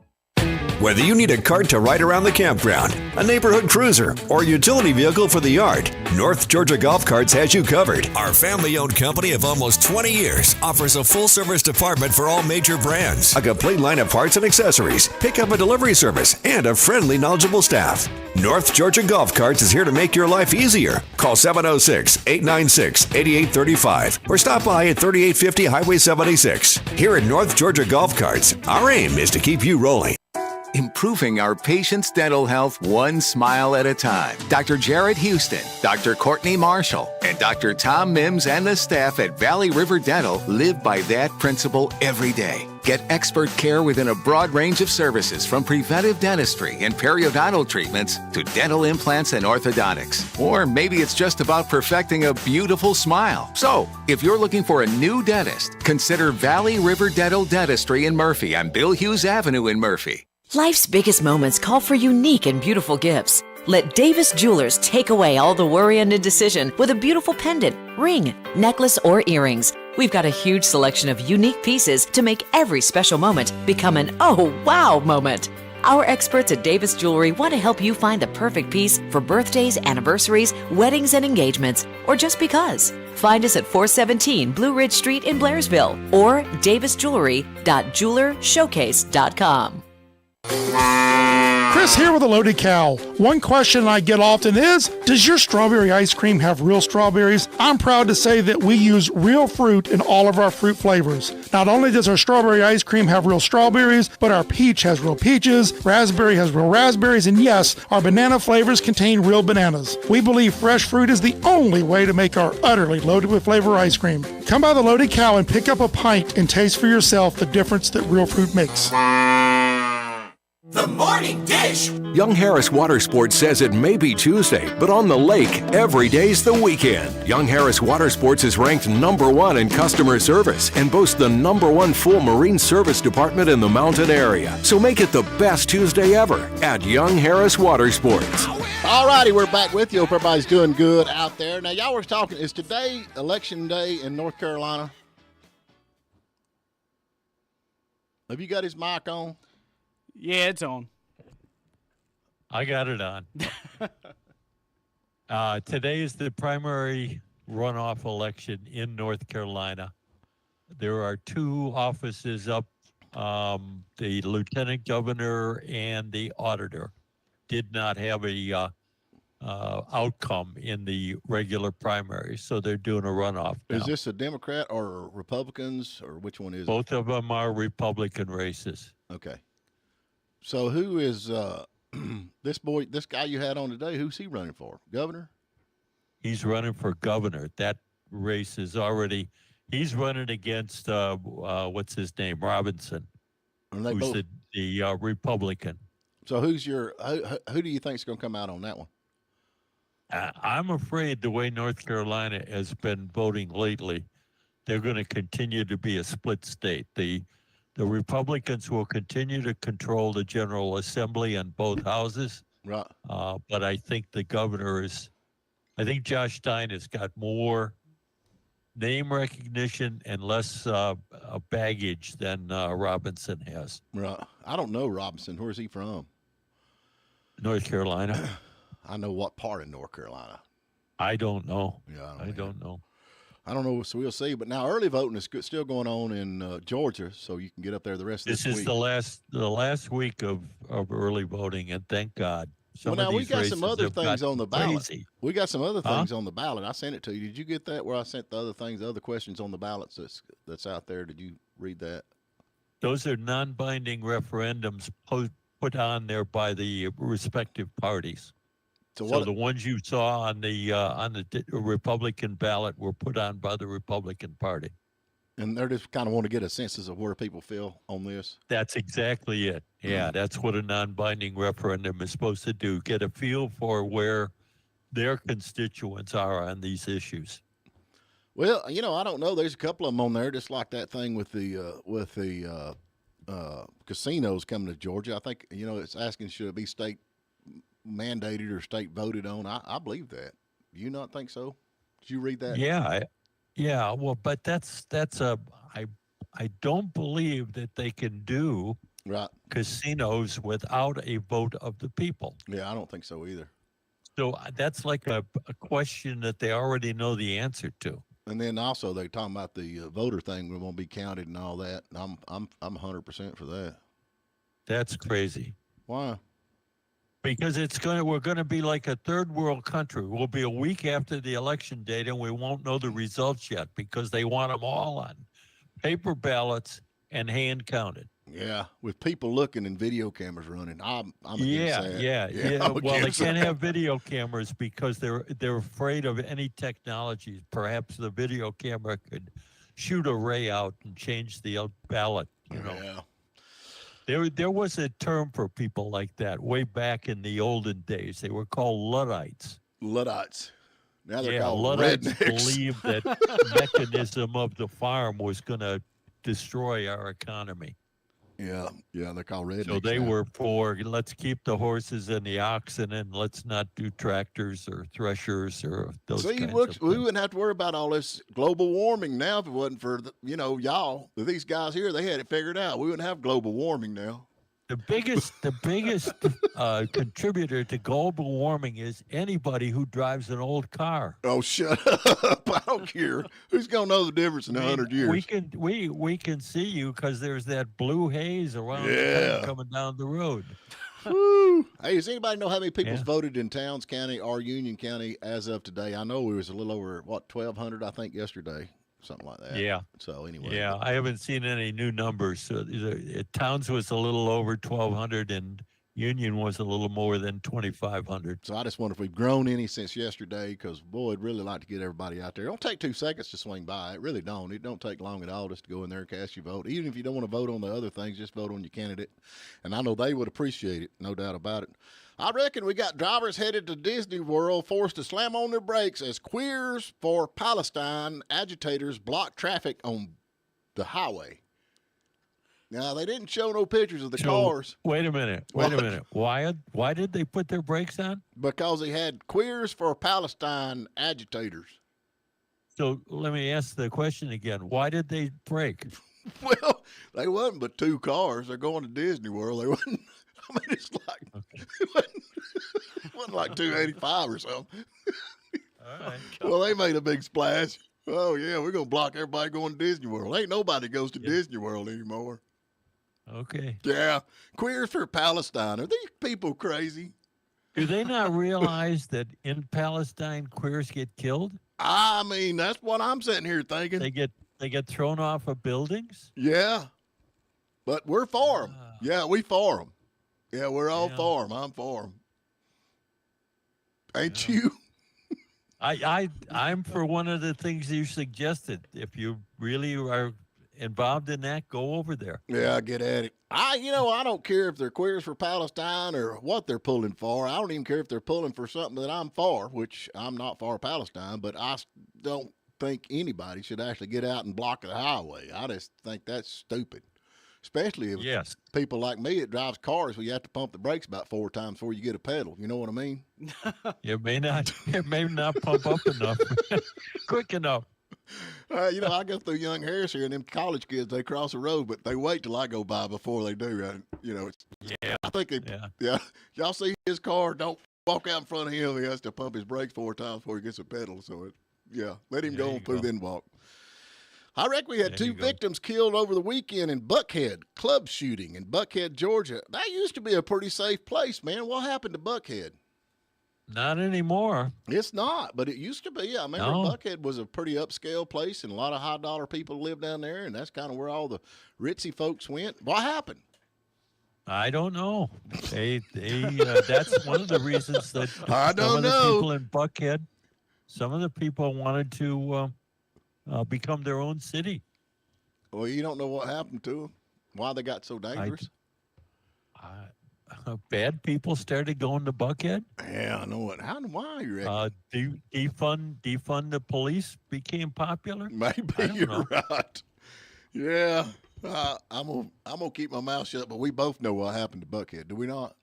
Whether you need a cart to ride around the campground, a neighborhood cruiser, or a utility vehicle for the yard, North Georgia Golf Carts has you covered. Our family-owned company of almost 20 years offers a full-service department for all major brands, a complete line of parts and accessories, pickup and delivery service, and a friendly, knowledgeable staff. North Georgia Golf Carts is here to make your life easier. Call 706-896-8835 or stop by at 3850 Highway 76. Here at North Georgia Golf Carts, our aim is to keep you rolling. Improving our patients' dental health one smile at a time. Dr. Jared Houston, Dr. Courtney Marshall, and Dr. Tom Mims and the staff at Valley River Dental live by that principle every day. Get expert care within a broad range of services, from preventive dentistry and periodontal treatments to dental implants and orthodontics. Or maybe it's just about perfecting a beautiful smile. So, if you're looking for a new dentist, consider Valley River Dental Dentistry in Murphy on Bill Hughes Avenue in Murphy. Life's biggest moments call for unique and beautiful gifts. Let Davis Jewelers take away all the worry and indecision with a beautiful pendant, ring, necklace, or earrings. We've got a huge selection of unique pieces to make every special moment become an oh wow moment. Our experts at Davis Jewelry want to help you find the perfect piece for birthdays, anniversaries, weddings, and engagements, or just because. Find us at 417 Blue Ridge Street in Blairsville or davisjewelry.jewelershowcase.com. Chris here with a Loaded Cow. One question I get often is, does your strawberry ice cream have real strawberries? I'm proud to say that we use real fruit in all of our fruit flavors. Not only does our strawberry ice cream have real strawberries, but our peach has real peaches, raspberry has real raspberries, and yes, our banana flavors contain real bananas. We believe fresh fruit is the only way to make our utterly loaded with flavor ice cream. Come by the Loaded Cow and pick up a pint and taste for yourself the difference that real fruit makes. The Morning Dish. Young Harris Water Sports says it may be Tuesday, but on the lake, every day's the weekend. Young Harris Water Sports is ranked #1 in customer service and boasts the #1 full marine service department in the mountain area. So make it the best Tuesday ever at Young Harris Water Sports. All righty, we're back with you. Hope everybody's doing good out there. Now, y'all were talking, is today election day in North Carolina? Have you got his mic on? Yeah, it's on. I got it on. Today is the primary runoff election in North Carolina. There are two offices up. The lieutenant governor and the auditor did not have a outcome in the regular primary, so they're doing a runoff now. Is this a Democrat or Republicans, or which one is Both of them are Republican races. Okay. So who is this guy you had on today? Who's he running for? Governor? He's running for governor. That race is already. He's running against what's his name, Robinson, And they who's both. the Republican. So who do you think's going to come out on that one? I'm afraid the way North Carolina has been voting lately, they're going to continue to be a split state. The Republicans will continue to control the General Assembly and both houses. Right. But I think the governor is. I think Josh Stein has got more name recognition and less baggage than Robinson has. Right. I don't know Robinson. Where's he from? North Carolina. I know what part of North Carolina. I don't know. Yeah, I don't know. I don't know, so we'll see. But now early voting is still going on in Georgia, so you can get up there the rest of this week. This is the last week of early voting, and thank God. Well, now we got some other things on the ballot. Crazy. We got some other things on the ballot. I sent it to you. Did you get that? Where I sent the other things, the other questions on the ballots that's out there. Did you read that? Those are non-binding referendums put on there by the respective parties. So the ones you saw on the Republican ballot were put on by the Republican Party. And they're just kind of want to get a census of where people feel on this. That's exactly it. Yeah, that's what a non-binding referendum is supposed to do. Get a feel for where their constituents are on these issues. Well, I don't know. There's a couple of them on there, just like that thing with the casinos coming to Georgia. I think, it's asking should it be state mandated or state voted on. I believe that. Do you not think so? Did you read that? Yeah. Well, but I don't believe that they can do casinos without a vote of the people. Yeah, I don't think so either. So that's like a question that they already know the answer to. And then also they're talking about the voter thing won't be counted and all that. And I'm 100% for that. That's crazy. Why? Because we're going to be like a third world country. We'll be a week after the election date and we won't know the results yet because they want them all on paper ballots and hand counted. Yeah, with people looking and video cameras running. I'm yeah. Well, they can't have video cameras because they're afraid of any technology. Perhaps the video camera could shoot a ray out and change the ballot. Yeah. There was a term for people like that way back in the olden days. They were called Luddites. Luddites. Now they're called Luddites rednecks. believed that mechanism of the farm was going to destroy our economy. Yeah, they're called rednecks. So they were for let's keep the horses and the oxen and let's not do tractors or threshers or those kinds of things. We wouldn't have to worry about all this global warming now if it wasn't for y'all. These guys here, they had it figured out. We wouldn't have global warming now. The biggest contributor to global warming is anybody who drives an old car. Oh, shut up! I don't care. Who's gonna know the difference in 100 years? We can see you because there's that blue haze around the coming down the road. Woo. Hey, does anybody know how many people's voted in Towns County or Union County as of today? I know it was a little over 1,200, I think, yesterday. Something like that. Yeah. So anyway. Yeah, I haven't seen any new numbers. So Towns was a little over 1,200 and Union was a little more than 2,500. So I just wonder if we've grown any since yesterday because, boy, I'd really like to get everybody out there. It don't take 2 seconds to swing by. It really don't. It don't take long at all just to go in there and cast your vote. Even if you don't want to vote on the other things, just vote on your candidate. And I know they would appreciate it, no doubt about it. I reckon we got drivers headed to Disney World forced to slam on their brakes as Queers for Palestine agitators block traffic on the highway. Now, they didn't show no pictures of the cars. Wait a minute. Why did they put their brakes on? Because they had Queers for Palestine agitators. So let me ask the question again. Why did they brake? Well, they wasn't but 2 cars. They're going to Disney World. They wasn't. I mean, it's like it wasn't like 285 or something. All right. Well, they made a big splash. Oh yeah, we're gonna block everybody going to Disney World. Ain't nobody goes to Disney World anymore. Okay. Yeah, Queers for Palestine. Are these people crazy? Do they not realize that in Palestine queers get killed? I mean, that's what I'm sitting here thinking. They get thrown off of buildings. Yeah, but we're for them. Yeah, we for them. Yeah, we're all for them. I'm for them. Ain't you? I'm for one of the things you suggested. If you really are involved in that, go over there. Yeah, get at it. I don't care if they're queers for Palestine or what they're pulling for. I don't even care if they're pulling for something that I'm for, which I'm not for Palestine, but I don't think anybody should actually get out and block the highway. I just think that's stupid. Especially if people like me that drives cars where you have to pump the brakes about 4 times before you get a pedal. You know what I mean? It may not pump up enough, quick enough. I go through Young Harris here, and them college kids, they cross the road, but they wait till I go by before they do. I think y'all see his car, don't walk out in front of him. He has to pump his brakes 4 times before he gets a pedal. So, let him go on through, then walk. I reckon we had 2 victims killed over the weekend in Buckhead, club shooting in Buckhead, Georgia. That used to be a pretty safe place, man. What happened to Buckhead? Not anymore. It's not, but it used to be. I remember Buckhead was a pretty upscale place, and a lot of high-dollar people lived down there, and that's kind of where all the ritzy folks went. What happened? I don't know. That's one of the reasons that some of the people in Buckhead, some of the people wanted to become their own city. Well, you don't know what happened to them? Why they got so dangerous? Bad people started going to Buckhead. Yeah, I know it. Why you reckon? Defund the police became popular. Maybe you're right. Yeah, I'm gonna keep my mouth shut. But we both know what happened to Buckhead, do we not?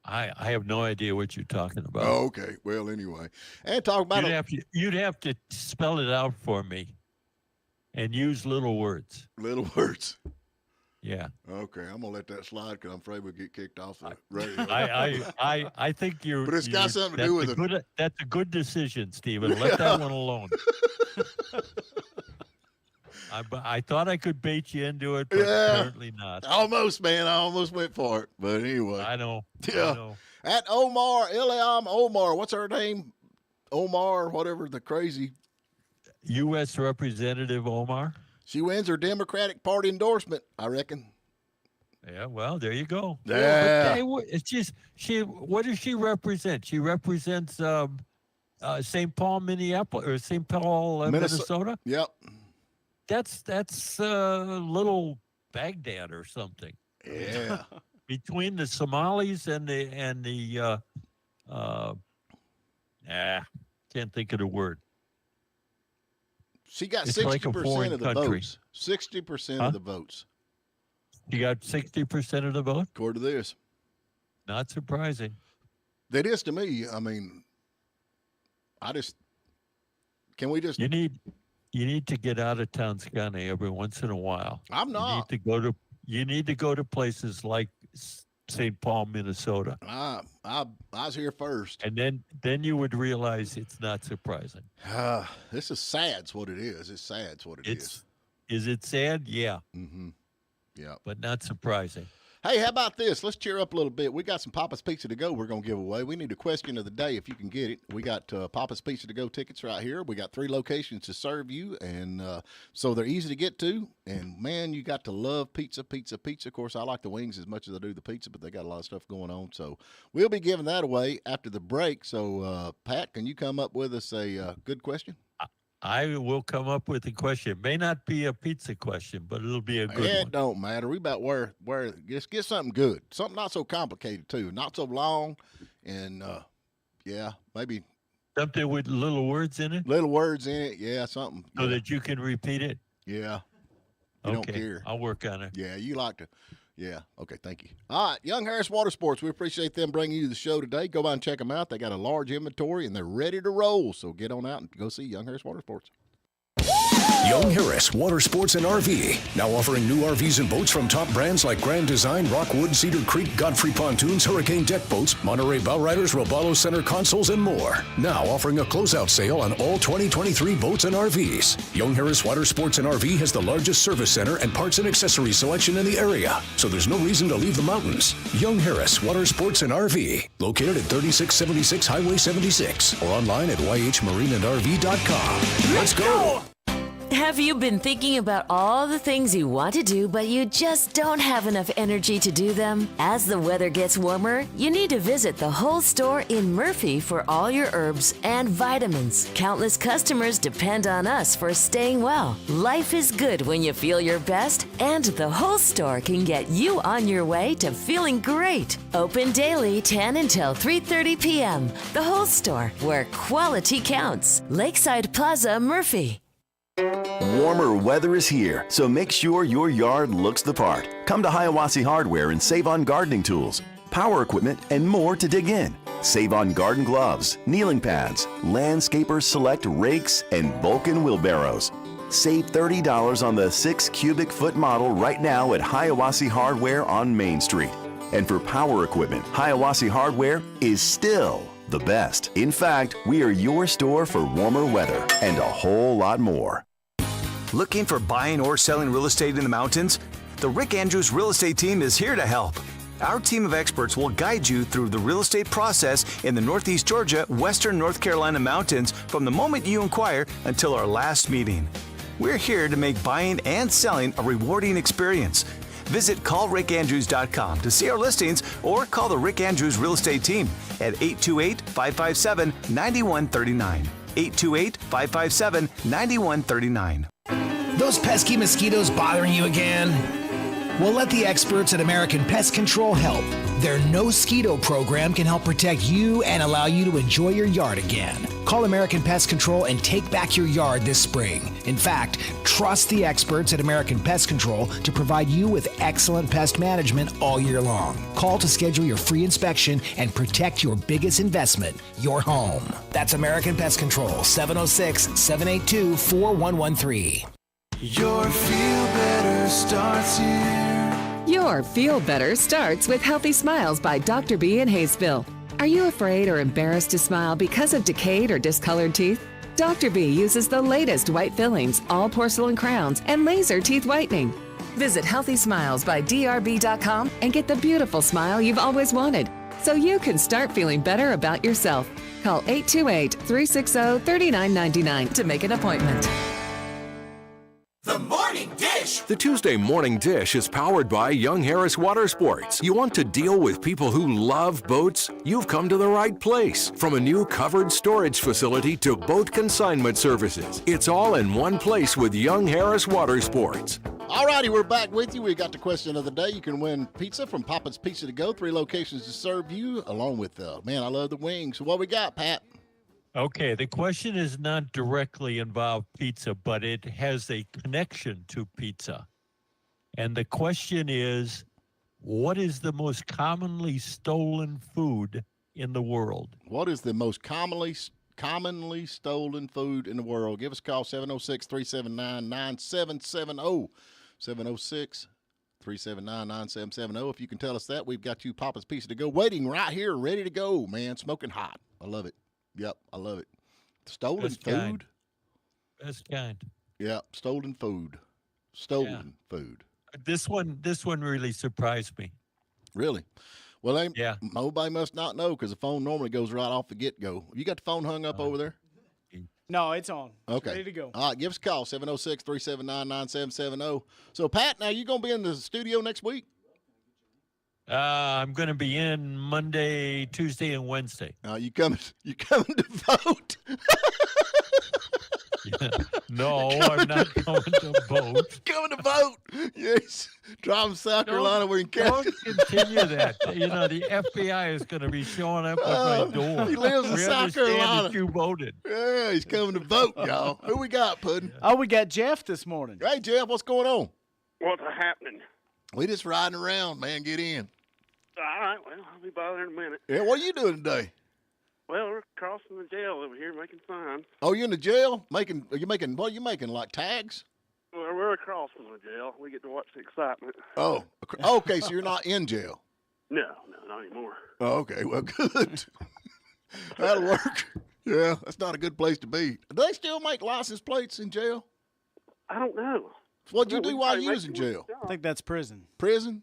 I have no idea what you're talking about. Oh, okay. Well, anyway, and talk about you'd have to spell it out for me, and use little words. Little words. Yeah. Okay, I'm gonna let that slide because I'm afraid we'll get kicked off the radio. I think you're. But it's got something to do with it. That's a good decision, Stephen. Let that one alone. I thought I could bait you into it, but apparently not. Almost, man. I almost went for it. But anyway. I know. Yeah. I know. At Ileam Omar, what's her name? Omar, whatever, the crazy. U.S. Representative Omar. She wins her Democratic Party endorsement, I reckon. Yeah, well, there you go. Yeah. It's just what does she represent? She represents St. Paul, Minneapolis, or St. Paul, Minnesota. Yep. That's little Baghdad or something. Yeah. Between the Somalis and the can't think of the word. She got 60% of the votes. 60% of the votes. You got 60% of the vote? According to this. Not surprising. That is to me. I mean, can we just. You need to get out of town, Scotty, every once in a while. I'm not. You need to go to places like St. Paul, Minnesota. I was here first. And then you would realize it's not surprising. This is sad. It's what it is. It's sad. It's what it is. Is it sad? Yeah. Mm-hmm. Yeah. But not surprising. Hey, how about this? Let's cheer up a little bit. We got some Papa's Pizza to Go we're going to give away. We need a question of the day if you can get it. We got Papa's Pizza to Go tickets right here. We got 3 locations to serve you, and so they're easy to get to. And, man, you got to love pizza. Of course, I like the wings as much as I do the pizza, but they got a lot of stuff going on. So we'll be giving that away after the break. So, Pat, can you come up with us a good question? I will come up with a question. It may not be a pizza question, but it'll be a good one. It don't matter. We about where just get something good. Something not so complicated, too. Not so long. And, maybe. Something with little words in it? Little words in it. Yeah, something. So that you can repeat it? Yeah. You don't care. I'll work on it. Yeah, you like to. Yeah. Okay, thank you. All right, Young Harris Water Sports. We appreciate them bringing you the show today. Go by and check them out. They got a large inventory, and they're ready to roll. So get on out and go see Young Harris Water Sports. Young Harris Water Sports and RV, now offering new RVs and boats from top brands like Grand Design, Rockwood, Cedar Creek, Godfrey Pontoons, Hurricane Deck Boats, Monterey Bowriders, Robalo Center Consoles, and more. Now offering a closeout sale on all 2023 boats and RVs. Young Harris Water Sports and RV has the largest service center and parts and accessories selection in the area, so there's no reason to leave the mountains. Young Harris Water Sports and RV, located at 3676 Highway 76, or online at yhmarineandrv.com. Let's go! Have you been thinking about all the things you want to do, but you just don't have enough energy to do them? As the weather gets warmer, you need to visit the whole store in Murphy for all your herbs and vitamins. Countless customers depend on us for staying well. Life is good when you feel your best, and the whole store can get you on your way to feeling great. Open daily 10 until 3:30 p.m. The whole store, where quality counts. Lakeside Plaza, Murphy. Warmer weather is here, so make sure your yard looks the part. Come to Hiawassee Hardware and save on gardening tools, power equipment, and more to dig in. Save on garden gloves, kneeling pads, Landscapers Select rakes, and Vulcan wheelbarrows. Save $30 on the 6 cubic foot model right now at Hiawassee Hardware on Main Street. And for power equipment, Hiawassee Hardware is still the best. In fact, we are your store for warmer weather and a whole lot more. Looking for buying or selling real estate in the mountains? The Rick Andrews Real Estate Team is here to help. Our team of experts will guide you through the real estate process in the Northeast Georgia, Western North Carolina mountains from the moment you inquire until our last meeting. We're here to make buying and selling a rewarding experience. Visit callrickandrews.com to see our listings or call the Rick Andrews Real Estate Team at 828-557-9139. 828-557-9139. Those pesky mosquitoes bothering you again? Well, let the experts at American Pest Control help. Their No-Skeeto program can help protect you and allow you to enjoy your yard again. Call American Pest Control and take back your yard this spring. In fact, trust the experts at American Pest Control to provide you with excellent pest management all year long. Call to schedule your free inspection and protect your biggest investment, your home. That's American Pest Control, 706-782-4113. Your Feel Better starts here. Your Feel Better starts with Healthy Smiles by Dr. B in Hayesville. Are you afraid or embarrassed to smile because of decayed or discolored teeth? Dr. B uses the latest white fillings, all porcelain crowns, and laser teeth whitening. Visit HealthySmilesByDRB.com and get the beautiful smile you've always wanted, so you can start feeling better about yourself. Call 828-360-3999 to make an appointment. The Morning Dish. The Tuesday Morning Dish is powered by Young Harris Water Sports. You want to deal with people who love boats? You've come to the right place. From a new covered storage facility to boat consignment services, it's all in one place with Young Harris Water Sports. All righty, we're back with you. We got the question of the day. You can win pizza from Papa's Pizza to Go. 3 locations to serve you, along with, man, I love the wings. So what we got, Pat? Okay, the question is not directly involved pizza, but it has a connection to pizza. And the question is, what is the most commonly stolen food in the world? What is the most commonly stolen food in the world? Give us a call, 706-379-9770. 706-379-9770. If you can tell us that, we've got you Papa's Pizza to Go waiting right here, ready to go, man. Smoking hot. I love it. Yep, I love it. Stolen Best food? kind. Best kind. Yeah, stolen food. Stolen food. This one really surprised me. Really? Well, nobody must not know because the phone normally goes right off the get-go. You got the phone hung up over there? No, it's on. It's Okay. ready to go. All right, give us a call, 706-379-9770. So, Pat, now you going to be in the studio next week? I'm going to be in Monday, Tuesday, and Wednesday. You coming to vote? No, I'm not going to vote. Coming to vote. Yes. Driving South Carolina where you can. Don't continue that. You know, the FBI is going to be showing up at my door. He lives in We South understand Carolina. that you voted. Yeah, he's coming to vote, y'all. Who we got, Puddin'? Oh, we got Jeff this morning. Hey, Jeff, what's going on? What's happening? We just riding around, man. Get in. All right, well, I'll be by there in a minute. Yeah, what are you doing today? Well, we're crossing the jail over here making signs. Oh, you're in the jail? What are you making, like tags? Well, we're across from the jail. We get to watch the excitement. Oh, okay, so you're not in jail. No, not anymore. Oh, okay, well, good. That'll work. Yeah, that's not a good place to be. Do they still make license plates in jail? I don't know. What'd you do while you was in jail? I think that's prison. Prison?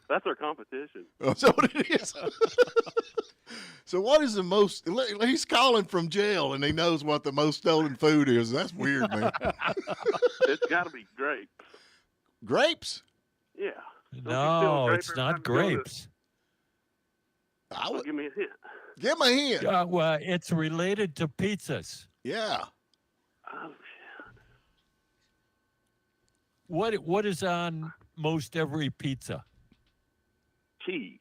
That's our competition. Oh, so it is. So what is the most? He's calling from jail, and he knows what the most stolen food is. That's weird, man. It's got to be grapes. Grapes? Yeah. No, it's not grapes. Give me a hint. Give me a hint. Well, it's related to pizzas. Yeah. Oh, What is on most every pizza? cheese.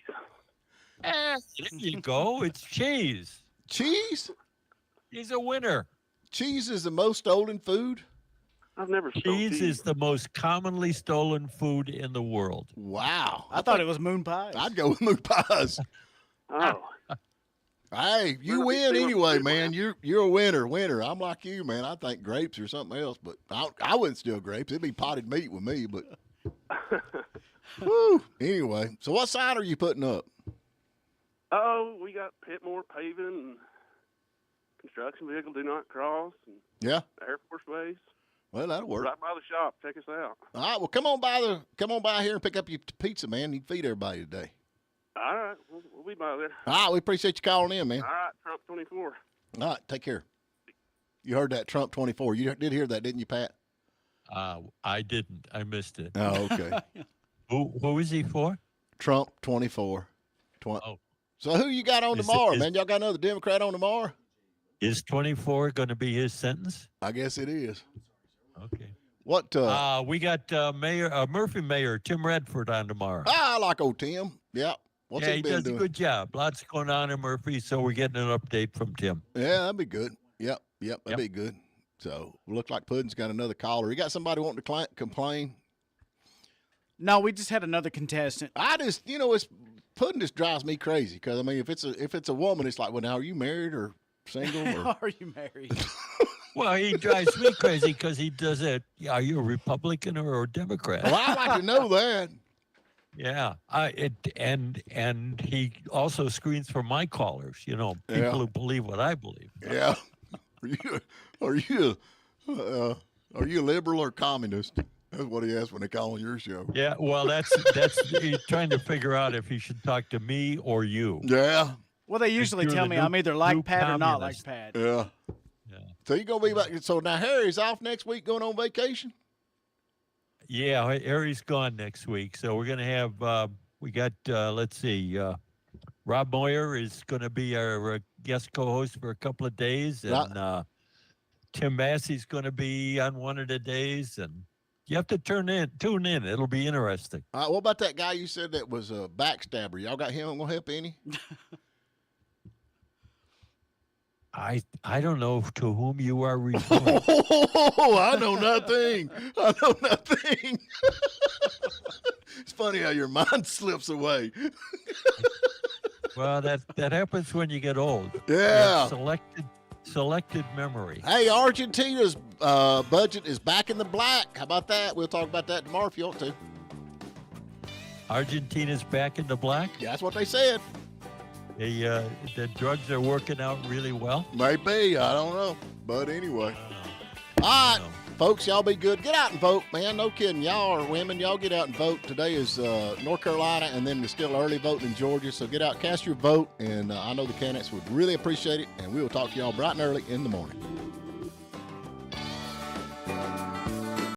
There you go. It's cheese. Cheese? He's a winner. Cheese is the most stolen food? I've never Cheese is the most commonly stolen food in the world. Wow. I thought it was moon pies. I'd go with moon pies. Oh. Hey, you win anyway, man. You're a winner. I'm like you, man. I think grapes or something else, but I wouldn't steal grapes. It'd be potted meat with me, but woo. Anyway, so what sign are you putting up? Oh, we got Pitmore paving and construction vehicle do not cross and Yeah. Air Force Base. Well, that'll work. Right by the shop. Check us out. All right, well, come on by here and pick up your pizza, man. You can feed everybody today. All right, we'll be by there. All right, we appreciate you calling in, man. All right, Trump 24. All right, take care. You heard that, Trump 24. You did hear that, didn't you, Pat? I didn't. I missed it. Oh, okay. Who is he for? Trump 24. Oh. So who you got on tomorrow, man? Y'all got another Democrat on tomorrow? Is 24 going to be his sentence? I guess it is. Okay. What? We got Murphy Mayor Tim Redford on tomorrow. I like old Tim. Yeah. What's he been does doing? a good job. Lots going on in Murphy, so we're getting an update from Tim. Yeah, that'd be good. Yep, that'd be good. So look like Puddin's got another caller. You got somebody wanting to complain? No, we just had another contestant. It's Puddin just drives me crazy because I mean, if it's a woman, it's like, well, now are you married or single? Or? Are you married? Well, he drives me crazy because he does it. Are you a Republican or a Democrat? Well, I like to know that. Yeah, and he also screens for my callers. People who believe what I believe. Yeah. Are you a liberal or communist? That's what he asked when they call on your show. Yeah, well, that's he's trying to figure out if he should talk to me or you. Yeah. Well, they usually tell me I'm either like Pat or not like Pat. Yeah. So you gonna be back? So now Harry's off next week, going on vacation. Yeah, Harry's gone next week, so we're gonna have we got let's see, Rob Moyer is gonna be our guest co-host for a couple of days, and Tim Massey's gonna be on one of the days, and you have to tune in. It'll be interesting. All right, what about that guy you said that was a backstabber? Y'all got him? Gonna help any? I don't know to whom you are referring. I know nothing. It's funny how your mind slips away. Well, that happens when you get old. Yeah. Selected memory. Hey, Argentina's budget is back in the black. How about that? We'll talk about that tomorrow if you want to. Argentina's back in the black? Yeah, that's what they said. The drugs are working out really well? Maybe. I don't know. But anyway. All right, folks, y'all be good. Get out and vote, man. No kidding. Y'all are women. Y'all get out and vote. Today is North Carolina, and then there's still early voting in Georgia. So get out, cast your vote, and I know the candidates would really appreciate it, and we will talk to y'all bright and early in the morning.